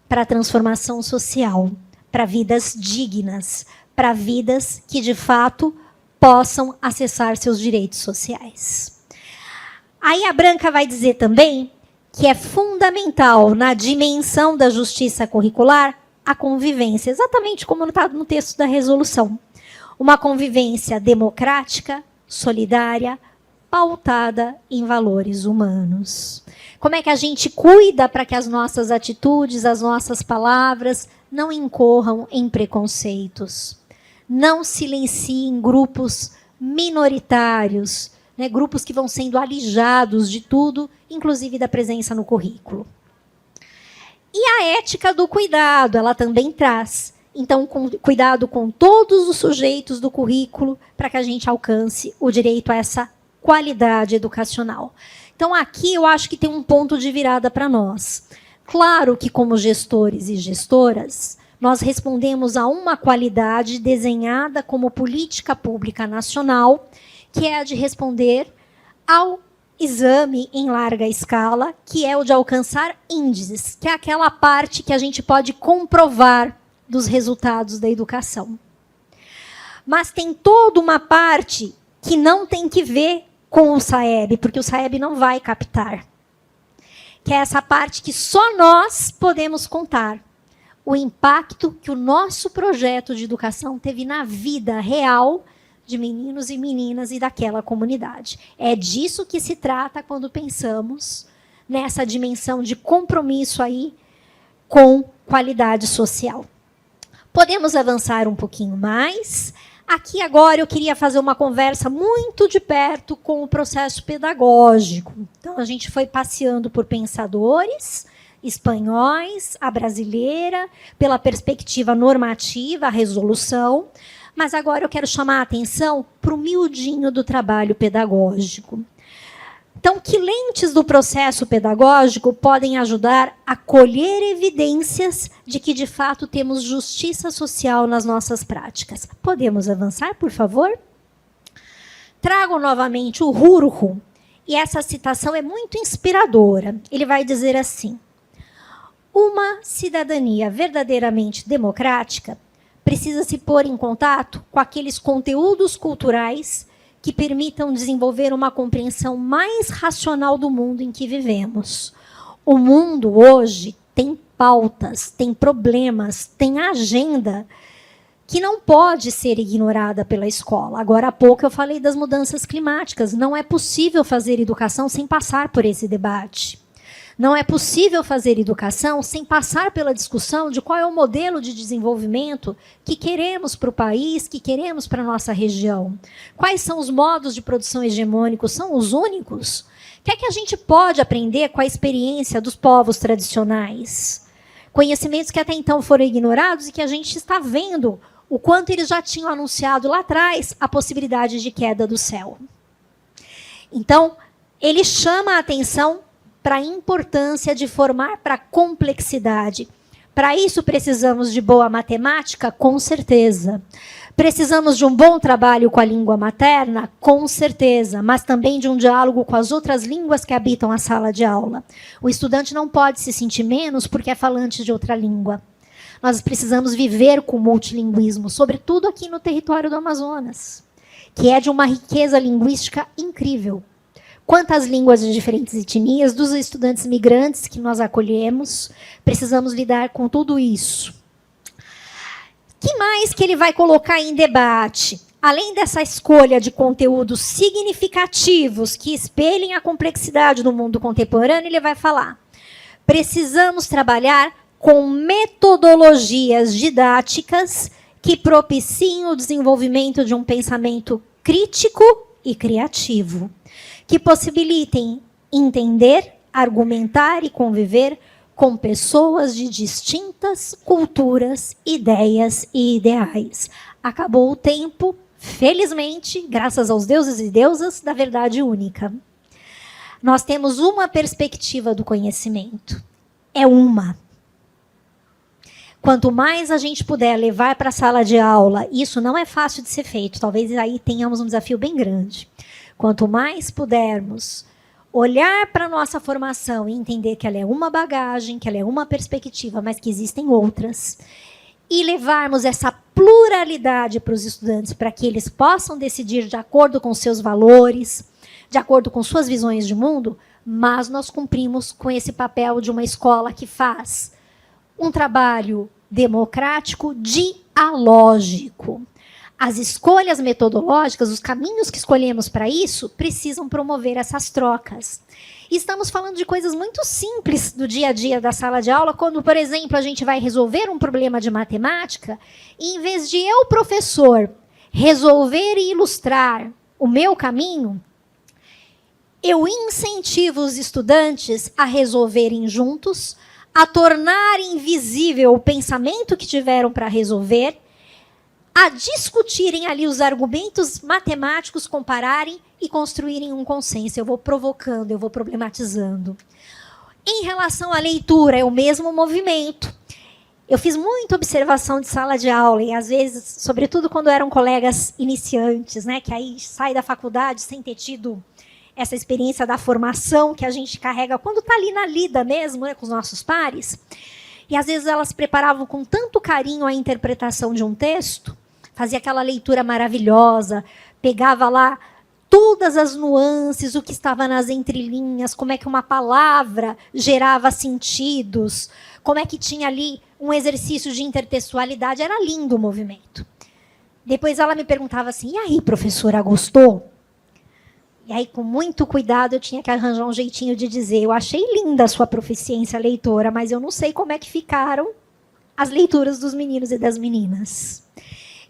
Para a transformação social, para vidas dignas, para vidas que, de fato, possam acessar seus direitos sociais. Aí a Branca vai dizer também que é fundamental na dimensão da justiça curricular a convivência, exatamente como está no texto da resolução. Uma convivência democrática, solidária, pautada em valores humanos. Como é que a gente cuida para que as nossas atitudes, as nossas palavras não incorram em preconceitos? Não silenciem grupos minoritários, grupos que vão sendo alijados de tudo, inclusive da presença no currículo. E a ética do cuidado, ela também traz. Então, cuidado com todos os sujeitos do currículo para que a gente alcance o direito a essa qualidade educacional. Então, aqui eu acho que tem um ponto de virada para nós. Claro que, como gestores e gestoras, nós respondemos a uma qualidade desenhada como política pública nacional, que é a de responder ao exame em larga escala, que é o de alcançar índices, que é aquela parte que a gente pode comprovar dos resultados da educação. Mas tem toda uma parte que não tem que ver com o SAEB, porque o SAEB não vai captar. Que é essa parte que só nós podemos contar. O impacto que o nosso projeto de educação teve na vida real de meninos e meninas e daquela comunidade. É disso que se trata quando pensamos nessa dimensão de compromisso aí com qualidade social. Podemos avançar um pouquinho mais. Aqui agora eu queria fazer uma conversa muito de perto com o processo pedagógico. Então a gente foi passeando por pensadores espanhóis, a brasileira, pela perspectiva normativa, a resolução. Mas agora eu quero chamar a atenção para o miudinho do trabalho pedagógico. Então, que lentes do processo pedagógico podem ajudar a colher evidências de que, de fato, temos justiça social nas nossas práticas? Podemos avançar, por favor? Trago novamente o Hurhu, e essa citação é muito inspiradora. Ele vai dizer assim: uma cidadania verdadeiramente democrática precisa se pôr em contato com aqueles conteúdos culturais que permitam desenvolver uma compreensão mais racional do mundo em que vivemos. O mundo hoje tem pautas, tem problemas, tem agenda que não pode ser ignorada pela escola. Agora há pouco eu falei das mudanças climáticas. Não é possível fazer educação sem passar por esse debate. Não é possível fazer educação sem passar pela discussão de qual é o modelo de desenvolvimento que queremos para o país, que queremos para a nossa região. Quais são os modos de produção hegemônicos? São os únicos? O que é que a gente pode aprender com a experiência dos povos tradicionais? Conhecimentos que até então foram ignorados e que a gente está vendo o quanto eles já tinham anunciado lá atrás a possibilidade de queda do céu. Então, ele chama a atenção para a importância de formar para a complexidade. Para isso, precisamos de boa matemática? Com certeza. Precisamos de um bom trabalho com a língua materna? Com certeza. Mas também de um diálogo com as outras línguas que habitam a sala de aula. O estudante não pode se sentir menos porque é falante de outra língua. Nós precisamos viver com o multilinguismo, sobretudo aqui no território do Amazonas, que é de uma riqueza linguística incrível. Quantas línguas de diferentes etnias, dos estudantes migrantes que nós acolhemos, precisamos lidar com tudo isso. O que mais que ele vai colocar em debate? Além dessa escolha de conteúdos significativos que espelhem a complexidade do mundo contemporâneo, ele vai falar: precisamos trabalhar com metodologias didáticas que propiciem o desenvolvimento de um pensamento crítico e criativo, que possibilitem entender, argumentar e conviver com pessoas de distintas culturas, ideias e ideais. Acabou o tempo, felizmente, graças aos deuses e deusas, da verdade única. Nós temos uma perspectiva do conhecimento. É uma. Quanto mais a gente puder levar para a sala de aula, isso não é fácil de ser feito, talvez aí tenhamos um desafio bem grande. Quanto mais pudermos olhar para a nossa formação e entender que ela é uma bagagem, que ela é uma perspectiva, mas que existem outras, e levarmos essa pluralidade para os estudantes, para que eles possam decidir de acordo com seus valores, de acordo com suas visões de mundo, mas nós cumprimos com esse papel de uma escola que faz um trabalho democrático, dialógico. As escolhas metodológicas, os caminhos que escolhemos para isso, precisam promover essas trocas. E estamos falando de coisas muito simples do dia a dia da sala de aula, quando, por exemplo, a gente vai resolver um problema de matemática, e em vez de eu, professor, resolver e ilustrar o meu caminho, eu incentivo os estudantes a resolverem juntos, a tornar invisível o pensamento que tiveram para resolver, a discutirem ali os argumentos matemáticos, compararem e construírem um consenso. Eu vou provocando, eu vou problematizando. Em relação à leitura, é o mesmo movimento. Eu fiz muita observação de sala de aula, e às vezes, sobretudo quando eram colegas iniciantes, né, que aí sai da faculdade sem ter tido essa experiência da formação que a gente carrega quando está ali na lida mesmo, né, com os nossos pares. E às vezes elas preparavam com tanto carinho a interpretação de um texto, fazia aquela leitura maravilhosa, pegava lá todas as nuances, o que estava nas entrelinhas, como é que uma palavra gerava sentidos, como é que tinha ali um exercício de intertextualidade. Era lindo o movimento. Depois ela me perguntava assim, e aí, professora, gostou? E aí, com muito cuidado, eu tinha que arranjar um jeitinho de dizer, eu achei linda a sua proficiência leitora, mas eu não sei como é que ficaram as leituras dos meninos e das meninas.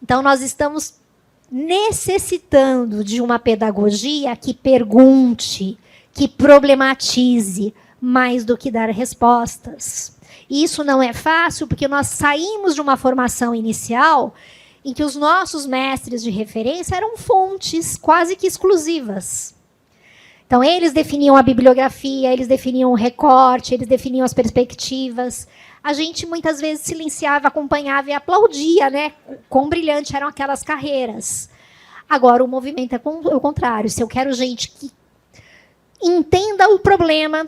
Então, nós estamos necessitando de uma pedagogia que pergunte, que problematize, mais do que dar respostas. E isso não é fácil, porque nós saímos de uma formação inicial em que os nossos mestres de referência eram fontes quase que exclusivas. Então, eles definiam a bibliografia, eles definiam o recorte, eles definiam as perspectivas. A gente, muitas vezes, silenciava, acompanhava e aplaudia, né? Quão brilhante eram aquelas carreiras. Agora, o movimento é o contrário. Se eu quero gente que entenda o problema,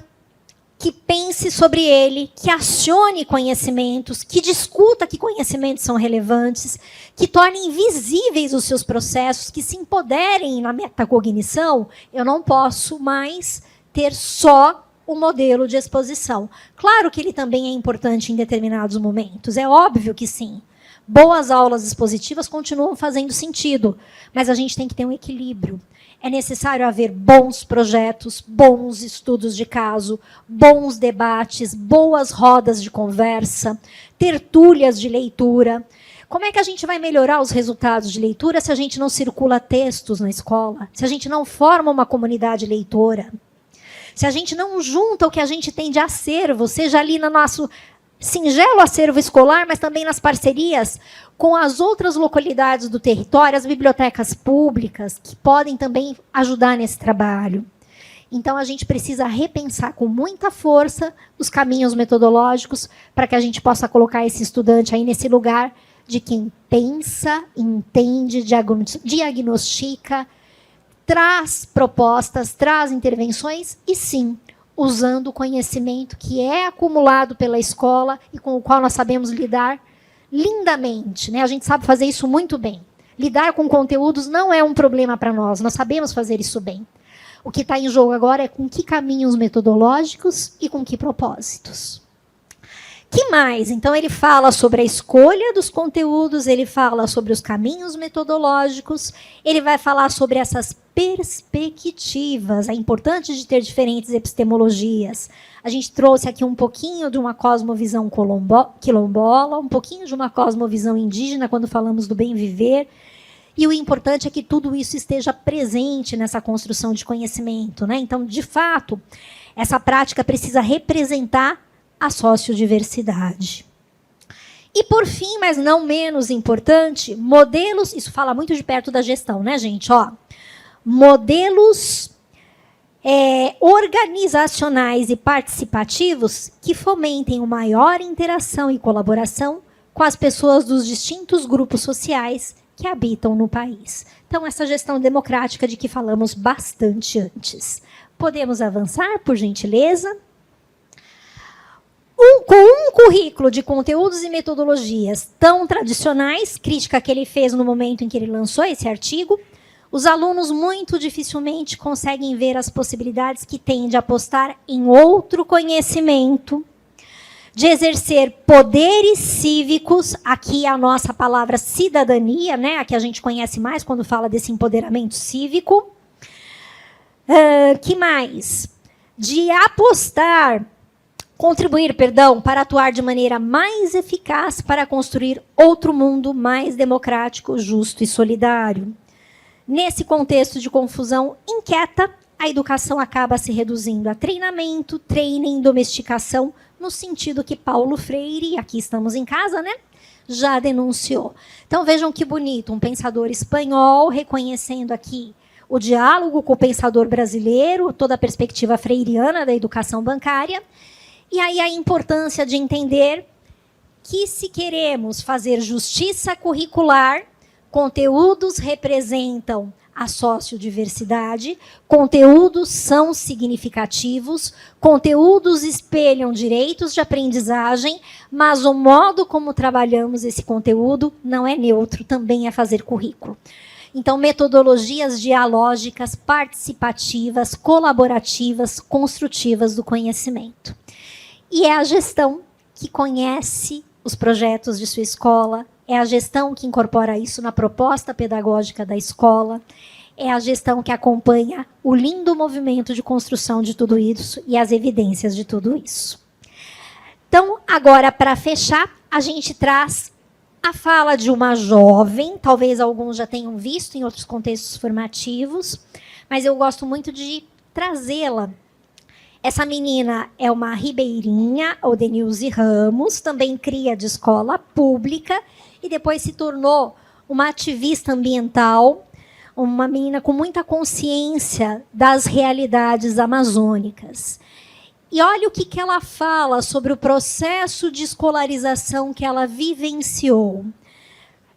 que pense sobre ele, que acione conhecimentos, que discuta que conhecimentos são relevantes, que tornem visíveis os seus processos, que se empoderem na metacognição, eu não posso mais ter só o modelo de exposição. Claro que ele também é importante em determinados momentos, é óbvio que sim. Boas aulas expositivas continuam fazendo sentido, mas a gente tem que ter um equilíbrio. É necessário haver bons projetos, bons estudos de caso, bons debates, boas rodas de conversa, tertúlias de leitura. Como é que a gente vai melhorar os resultados de leitura se a gente não circula textos na escola? Se a gente não forma uma comunidade leitora? Se a gente não junta o que a gente tem de acervo, seja ali no nosso singelo acervo escolar, mas também nas parcerias com as outras localidades do território, as bibliotecas públicas, que podem também ajudar nesse trabalho. Então, a gente precisa repensar com muita força os caminhos metodológicos para que a gente possa colocar esse estudante aí nesse lugar de quem pensa, entende, diagnostica, traz propostas, traz intervenções e, sim, usando o conhecimento que é acumulado pela escola e com o qual nós sabemos lidar lindamente, né? A gente sabe fazer isso muito bem. Lidar com conteúdos não é um problema para nós sabemos fazer isso bem. O que está em jogo agora é com que caminhos metodológicos e com que propósitos. Que mais? Então, ele fala sobre a escolha dos conteúdos, ele fala sobre os caminhos metodológicos, ele vai falar sobre essas perspectivas. É importante de ter diferentes epistemologias. A gente trouxe aqui um pouquinho de uma cosmovisão quilombola, um pouquinho de uma cosmovisão indígena, quando falamos do bem viver. E o importante é que tudo isso esteja presente nessa construção de conhecimento, né? Então, de fato, essa prática precisa representar a sociodiversidade. E, por fim, mas não menos importante, modelos, isso fala muito de perto da gestão, né, gente? Ó, modelos organizacionais e participativos que fomentem uma maior interação e colaboração com as pessoas dos distintos grupos sociais que habitam no país. Então, essa gestão democrática de que falamos bastante antes. Podemos avançar, por gentileza? Com um currículo de conteúdos e metodologias tão tradicionais, crítica que ele fez no momento em que ele lançou esse artigo, os alunos muito dificilmente conseguem ver as possibilidades que têm de apostar em outro conhecimento, de exercer poderes cívicos, aqui a nossa palavra cidadania, né, a que a gente conhece mais quando fala desse empoderamento cívico. Que mais? De contribuir, para atuar de maneira mais eficaz para construir outro mundo mais democrático, justo e solidário. Nesse contexto de confusão inquieta, a educação acaba se reduzindo a treinamento, treinem, domesticação, no sentido que Paulo Freire, aqui estamos em casa, né, já denunciou. Então, vejam que bonito, um pensador espanhol reconhecendo aqui o diálogo com o pensador brasileiro, toda a perspectiva freiriana da educação bancária. E aí a importância de entender que, se queremos fazer justiça curricular, conteúdos representam a sociodiversidade, conteúdos são significativos, conteúdos espelham direitos de aprendizagem, mas o modo como trabalhamos esse conteúdo não é neutro, também é fazer currículo. Então, metodologias dialógicas, participativas, colaborativas, construtivas do conhecimento. E é a gestão que conhece os projetos de sua escola, é a gestão que incorpora isso na proposta pedagógica da escola, é a gestão que acompanha o lindo movimento de construção de tudo isso e as evidências de tudo isso. Então, agora, para fechar, a gente traz a fala de uma jovem, talvez alguns já tenham visto em outros contextos formativos, mas eu gosto muito de trazê-la. Essa menina é uma ribeirinha, Odenilze Ramos, também cria de escola pública e depois se tornou uma ativista ambiental, uma menina com muita consciência das realidades amazônicas. E olha o que ela fala sobre o processo de escolarização que ela vivenciou.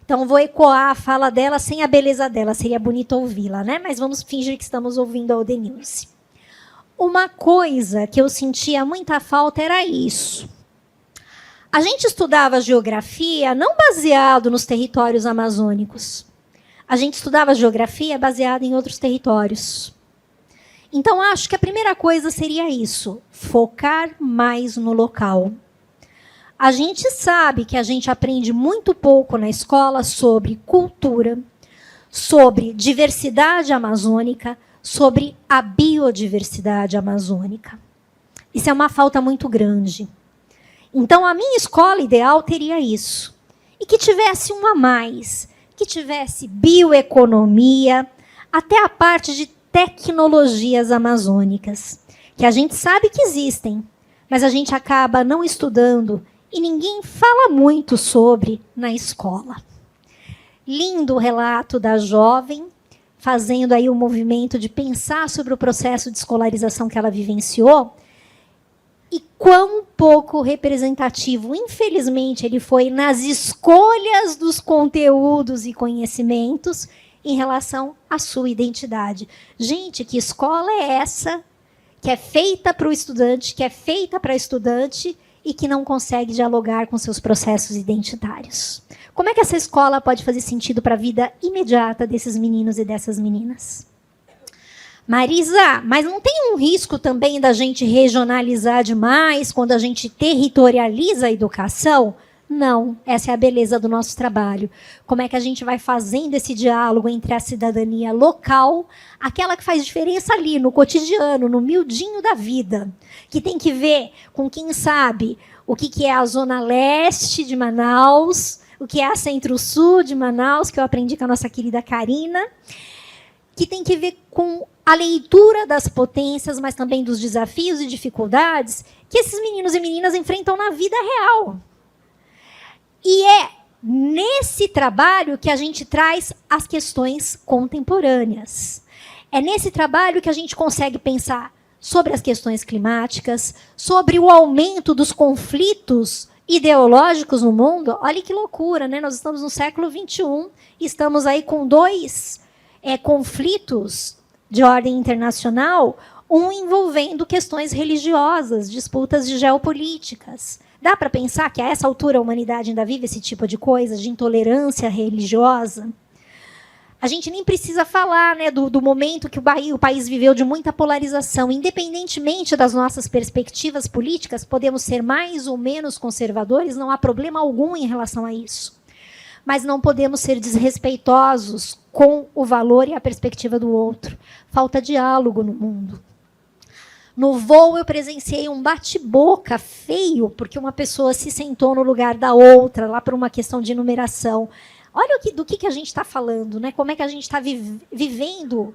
Então, vou ecoar a fala dela sem a beleza dela, seria bonito ouvi-la, né? Mas vamos fingir que estamos ouvindo a Odenilze. Uma coisa que eu sentia muita falta era isso. A gente estudava geografia não baseado nos territórios amazônicos. A gente estudava geografia baseada em outros territórios. Então, acho que a primeira coisa seria isso, focar mais no local. A gente sabe que a gente aprende muito pouco na escola sobre cultura, sobre diversidade amazônica, sobre a biodiversidade amazônica. Isso é uma falta muito grande. Então, a minha escola ideal teria isso. E que tivesse um a mais, que tivesse bioeconomia, até a parte de tecnologias amazônicas, que a gente sabe que existem, mas a gente acaba não estudando e ninguém fala muito sobre na escola. Lindo o relato da jovem, fazendo aí o movimento de pensar sobre o processo de escolarização que ela vivenciou e quão pouco representativo, infelizmente, ele foi nas escolhas dos conteúdos e conhecimentos em relação à sua identidade. Gente, que escola é essa que é feita para o estudante, que é feita para a estudante e que não consegue dialogar com seus processos identitários? Como é que essa escola pode fazer sentido para a vida imediata desses meninos e dessas meninas? Marisa, mas não tem um risco também da gente regionalizar demais quando a gente territorializa a educação? Não, essa é a beleza do nosso trabalho. Como é que a gente vai fazendo esse diálogo entre a cidadania local, aquela que faz diferença ali no cotidiano, no miudinho da vida, que tem que ver com quem sabe o que é a zona leste de Manaus, o que é a centro-sul de Manaus, que eu aprendi com a nossa querida Karina, que tem que ver com a leitura das potências, mas também dos desafios e dificuldades que esses meninos e meninas enfrentam na vida real. E é nesse trabalho que a gente traz as questões contemporâneas. É nesse trabalho que a gente consegue pensar sobre as questões climáticas, sobre o aumento dos conflitos ideológicos no mundo. Olha que loucura, né? Nós estamos no século XXI, estamos aí com dois conflitos de ordem internacional, um envolvendo questões religiosas, disputas de geopolíticas. Dá para pensar que a essa altura a humanidade ainda vive esse tipo de coisa, de intolerância religiosa? A gente nem precisa falar, né, do momento que o país viveu de muita polarização. Independentemente das nossas perspectivas políticas, podemos ser mais ou menos conservadores, não há problema algum em relação a isso. Mas não podemos ser desrespeitosos com o valor e a perspectiva do outro. Falta diálogo no mundo. No voo, eu presenciei um bate-boca feio, porque uma pessoa se sentou no lugar da outra, lá por uma questão de numeração. Olha do que a gente está falando, né? Como é que a gente está vivendo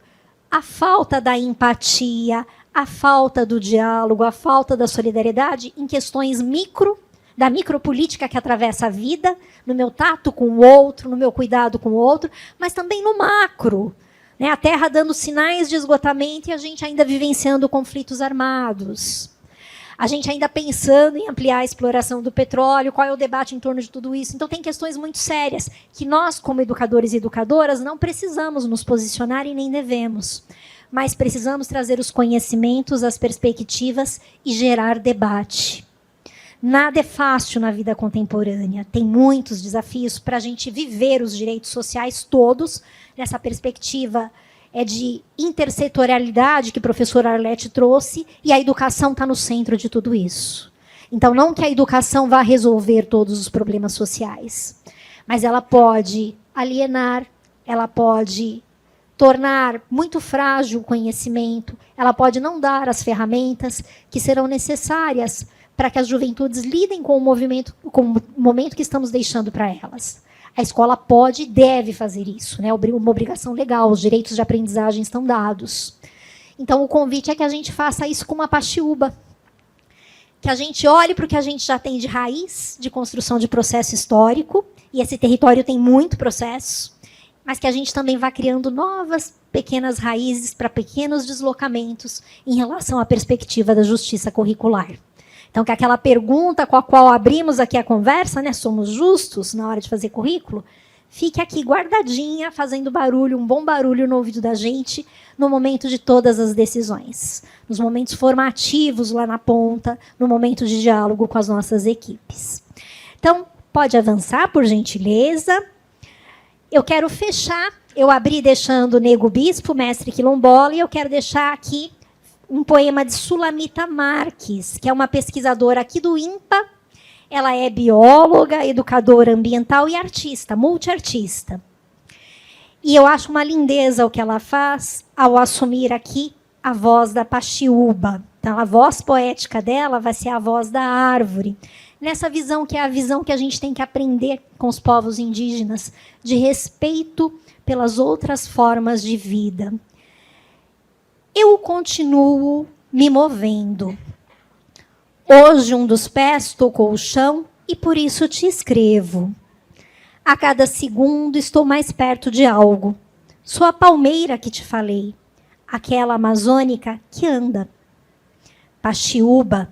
a falta da empatia, a falta do diálogo, a falta da solidariedade em questões da micropolítica que atravessa a vida, no meu tato com o outro, no meu cuidado com o outro, mas também no macro. Né? A Terra dando sinais de esgotamento e a gente ainda vivenciando conflitos armados. A gente ainda pensando em ampliar a exploração do petróleo, qual é o debate em torno de tudo isso? Então, tem questões muito sérias que nós, como educadores e educadoras, não precisamos nos posicionar e nem devemos. Mas precisamos trazer os conhecimentos, as perspectivas e gerar debate. Nada é fácil na vida contemporânea. Tem muitos desafios para a gente viver os direitos sociais todos, nessa perspectiva de intersetorialidade que o professor Arlete trouxe, e a educação está no centro de tudo isso. Então, não que a educação vá resolver todos os problemas sociais, mas ela pode alienar, ela pode tornar muito frágil o conhecimento, ela pode não dar as ferramentas que serão necessárias para que as juventudes lidem com o momento que estamos deixando para elas. A escola pode e deve fazer isso, né? Uma obrigação legal, os direitos de aprendizagem estão dados. Então, o convite é que a gente faça isso com uma Paxiúba, que a gente olhe para o que a gente já tem de raiz, de construção de processo histórico, e esse território tem muito processo, mas que a gente também vá criando novas pequenas raízes para pequenos deslocamentos em relação à perspectiva da justiça curricular. Então, que aquela pergunta com a qual abrimos aqui a conversa, né, somos justos na hora de fazer currículo, fique aqui guardadinha, fazendo barulho, um bom barulho no ouvido da gente, no momento de todas as decisões. Nos momentos formativos lá na ponta, no momento de diálogo com as nossas equipes. Então, pode avançar, por gentileza. Eu quero fechar, eu abri deixando o Nego Bispo, mestre quilombola, e eu quero deixar aqui um poema de Sulamita Marques, que é uma pesquisadora aqui do INPA. Ela é bióloga, educadora ambiental e artista, multiartista. E eu acho uma lindeza o que ela faz ao assumir aqui a voz da Paxiúba. Então, a voz poética dela vai ser a voz da árvore. Nessa visão que é a visão que a gente tem que aprender com os povos indígenas, de respeito pelas outras formas de vida. Eu continuo me movendo. Hoje um dos pés tocou o chão e por isso te escrevo. A cada segundo estou mais perto de algo. Sou a palmeira que te falei, aquela amazônica que anda. Paxiúba,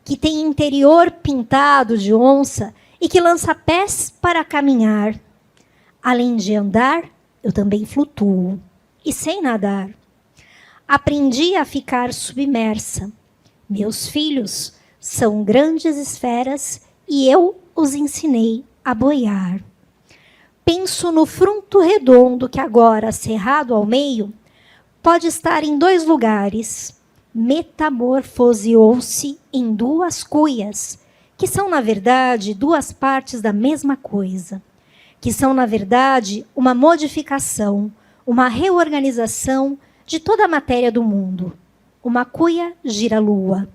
que tem interior pintado de onça e que lança pés para caminhar. Além de andar, eu também flutuo e sei nadar. Aprendi a ficar submersa. Meus filhos são grandes esferas e eu os ensinei a boiar. Penso no frunto redondo que agora, cerrado ao meio, pode estar em 2 lugares. Metamorfoseou-se em 2 cuias, que são, na verdade, 2 partes da mesma coisa, que são, na verdade, uma modificação, uma reorganização de toda a matéria do mundo. Uma cuia gira a lua,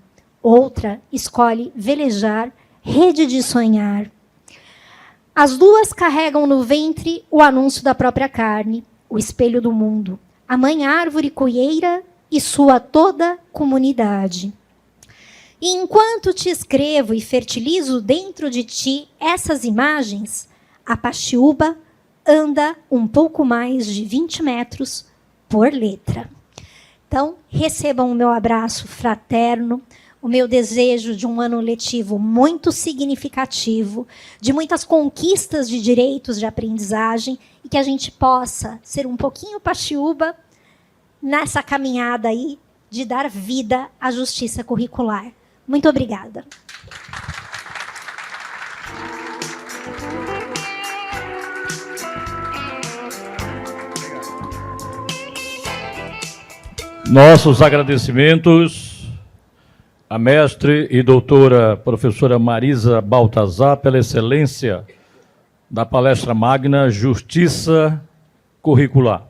outra escolhe velejar, rede de sonhar. As 2 carregam no ventre o anúncio da própria carne, o espelho do mundo, a mãe árvore cuieira e sua toda comunidade. E enquanto te escrevo e fertilizo dentro de ti essas imagens, a Paxiúba anda um pouco mais de 20 metros por letra. Então, recebam o meu abraço fraterno, o meu desejo de um ano letivo muito significativo, de muitas conquistas de direitos de aprendizagem e que a gente possa ser um pouquinho Paxiúba nessa caminhada aí de dar vida à justiça curricular. Muito obrigada. Nossos agradecimentos à mestre e doutora professora Marisa Baltazar pela excelência da palestra magna Justiça Curricular.